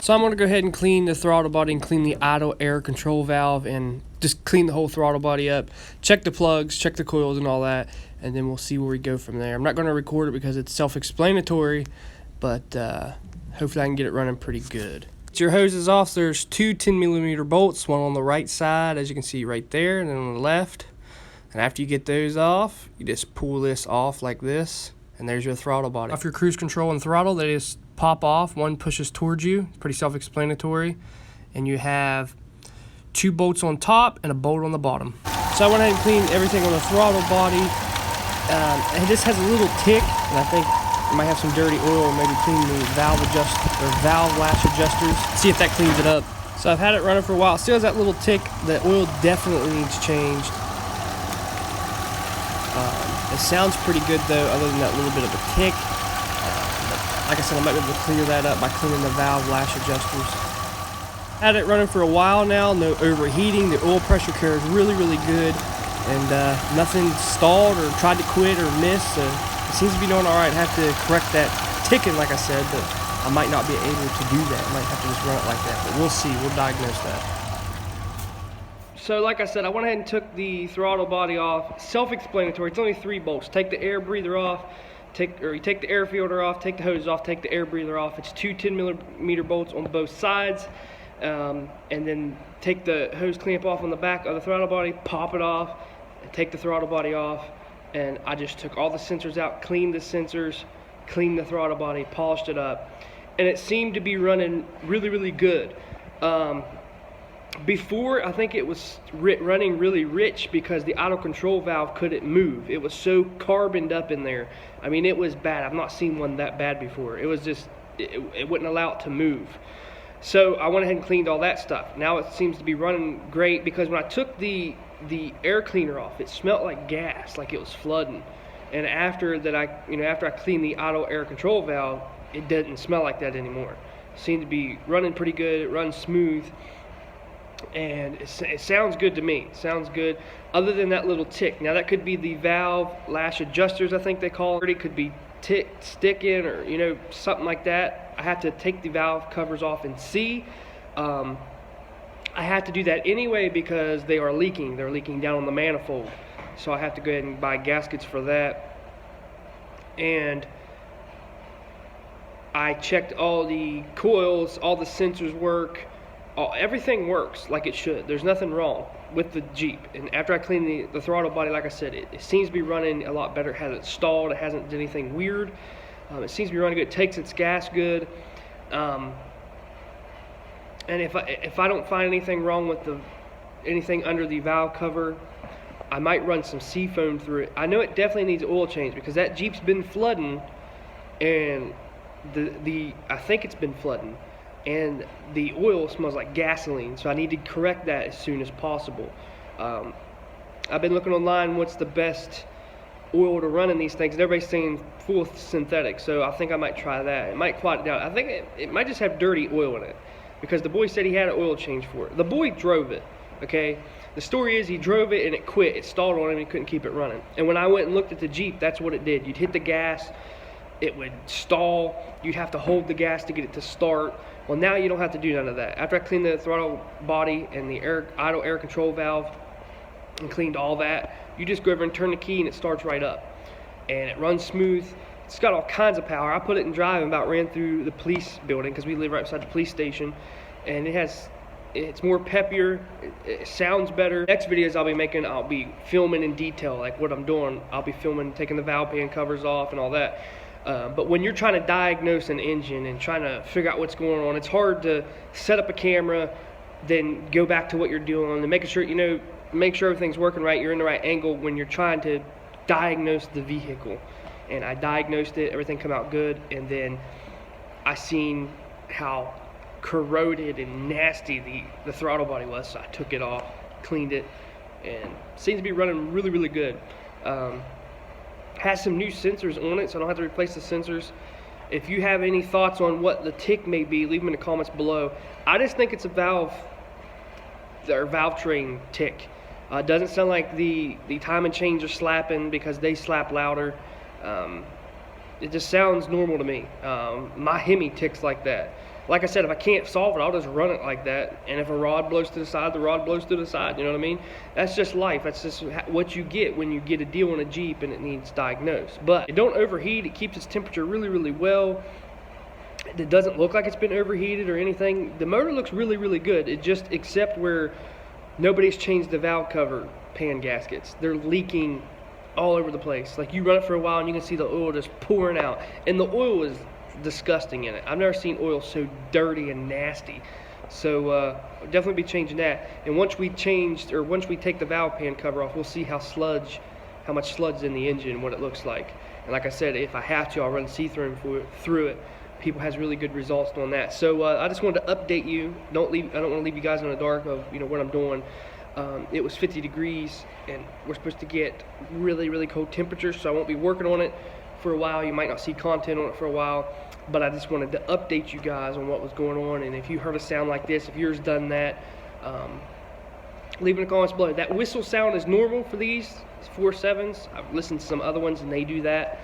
So I'm going to go ahead and clean the throttle body and clean the idle air control valve and just clean the whole throttle body up, check the plugs, check the coils and all that, and then we'll see where we go from there. I'm not going to record it because it's self-explanatory, but hopefully I can get it running pretty good. Your hose is off. There's two 10mm bolts, one on the right side, as you can see right there, and then on the left. And after you get those off, you just pull this off like this, and there's your throttle body. Off your cruise control and throttle, they just pop off. One pushes towards you. It's pretty self-explanatory. And you have two bolts on top and a bolt on the bottom. So I went ahead and cleaned everything on the throttle body. And this has a little tick, and I think it might have some dirty oil. Maybe clean the valve lash adjusters. See if that cleans it up. So I've had it running for a while. It still has that little tick. The oil definitely needs changed. It sounds pretty good though, other than that little bit of a tick. But like I said, I might be able to clear that up by cleaning the valve lash adjusters. Had it running for a while now, no overheating. The oil pressure carries really, really good, and nothing stalled or tried to quit or miss. So it seems to be doing all right. I have to correct that ticking, like I said, but I might not be able to do that. I might have to just run it like that, but we'll see. We'll diagnose that. So like I said, I went ahead and took the throttle body off. Self-explanatory. It's only 3 bolts. Take the air breather off, you take the air filter off, take the hose off, take the air breather off. It's two 10mm bolts on both sides, and then take the hose clamp off on the back of the throttle body, pop it off, and take the throttle body off. And I just took all the sensors out, cleaned the sensors, cleaned the throttle body, polished it up, and it seemed to be running really, really good. Before, I think it was running really rich because the idle control valve couldn't move. It was so carboned up in there. I mean, it was bad. I've not seen one that bad before. It was just, it wouldn't allow it to move. So I went ahead and cleaned all that stuff. Now it seems to be running great because when I took the air cleaner off, it smelled like gas, like it was flooding. And after that, after I cleaned the idle air control valve, it didn't smell like that anymore. It seemed to be running pretty good. It runs smooth. And it sounds good to me. It sounds good, other than that little tick. Now that could be the valve lash adjusters, I think they call it. It could be sticking or something like that. I have to take the valve covers off and see. I have to do that anyway because they are leaking. They're leaking down on the manifold, so I have to go ahead and buy gaskets for that. And I checked all the coils, all the sensors work. Everything works like it should. There's nothing wrong with the Jeep. And after I cleaned the throttle body, like I said, it seems to be running a lot better. It hasn't stalled. It hasn't done anything weird. It seems to be running good. It takes its gas good. And if I don't find anything wrong with anything under the valve cover, I might run some seafoam through it. I know it definitely needs oil change because that Jeep's been flooding, and I think it's been flooding. And the oil smells like gasoline, so I need to correct that as soon as possible. I've been looking online what's the best oil to run in these things, and everybody's saying full synthetic, so I think I might try that. It might quiet it down. I think it might just have dirty oil in it, because the boy said he had an oil change for it. The boy drove it, okay? The story is he drove it and it quit. It stalled on him and he couldn't keep it running. And when I went and looked at the Jeep, that's what it did. You'd hit the gas, it would stall, you'd have to hold the gas to get it to start. Well, now you don't have to do none of that. After I cleaned the throttle body and the idle air control valve and cleaned all that, you just go over and turn the key and it starts right up. And it runs smooth. It's got all kinds of power. I put it in drive and about ran through the police building because we live right beside the police station. And it's more peppier, it sounds better. Next videos I'll be making, I'll be filming in detail, like what I'm doing. I'll be filming, taking the valve pan covers off and all that. But when you're trying to diagnose an engine and trying to figure out what's going on, it's hard to set up a camera, then go back to what you're doing and making sure, make sure everything's working right, you're in the right angle when you're trying to diagnose the vehicle. And I diagnosed it, everything come out good, and then I seen how corroded and nasty the throttle body was, so I took it off, cleaned it, and it seems to be running really, really good. Has some new sensors on it, so I don't have to replace the sensors. If you have any thoughts on what the tick may be, leave them in the comments below. I just think it's a valve train tick. It doesn't sound like the timing chains are slapping because they slap louder. It just sounds normal to me. My Hemi ticks like that. Like I said, if I can't solve it, I'll just run it like that. And if a rod blows to the side, the rod blows to the side. You know what I mean? That's just life. That's just what you get when you get a deal on a Jeep and it needs diagnosed. But it don't overheat. It keeps its temperature really, really well. It doesn't look like it's been overheated or anything. The motor looks really, really good. It just, except where nobody's changed the valve cover pan gaskets. They're leaking all over the place. Like, you run it for a while and you can see the oil just pouring out. And the oil is disgusting in it. I've never seen oil so dirty and nasty. So definitely be changing that. And once we take the valve pan cover off, we'll see how much sludge is in the engine and what it looks like. And like I said, if I have to, I'll run see-through through it. People has really good results on that. So I just wanted to update you. I don't want to leave you guys in the dark of what I'm doing. It was 50 degrees and we're supposed to get really, really cold temperatures, so I won't be working on it for a while. You might not see content on it for a while, but I just wanted to update you guys on what was going on. And if you heard a sound like this, if yours done that, leave in the comments below. That whistle sound is normal for these 4.7s. I've listened to some other ones and they do that.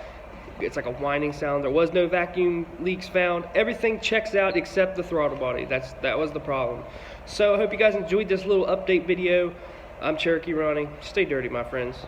It's like a whining sound. There was no vacuum leaks found. Everything checks out except the throttle body. That was the problem. So I hope you guys enjoyed this little update video. I'm Cherokee Ronnie. Stay dirty, my friends.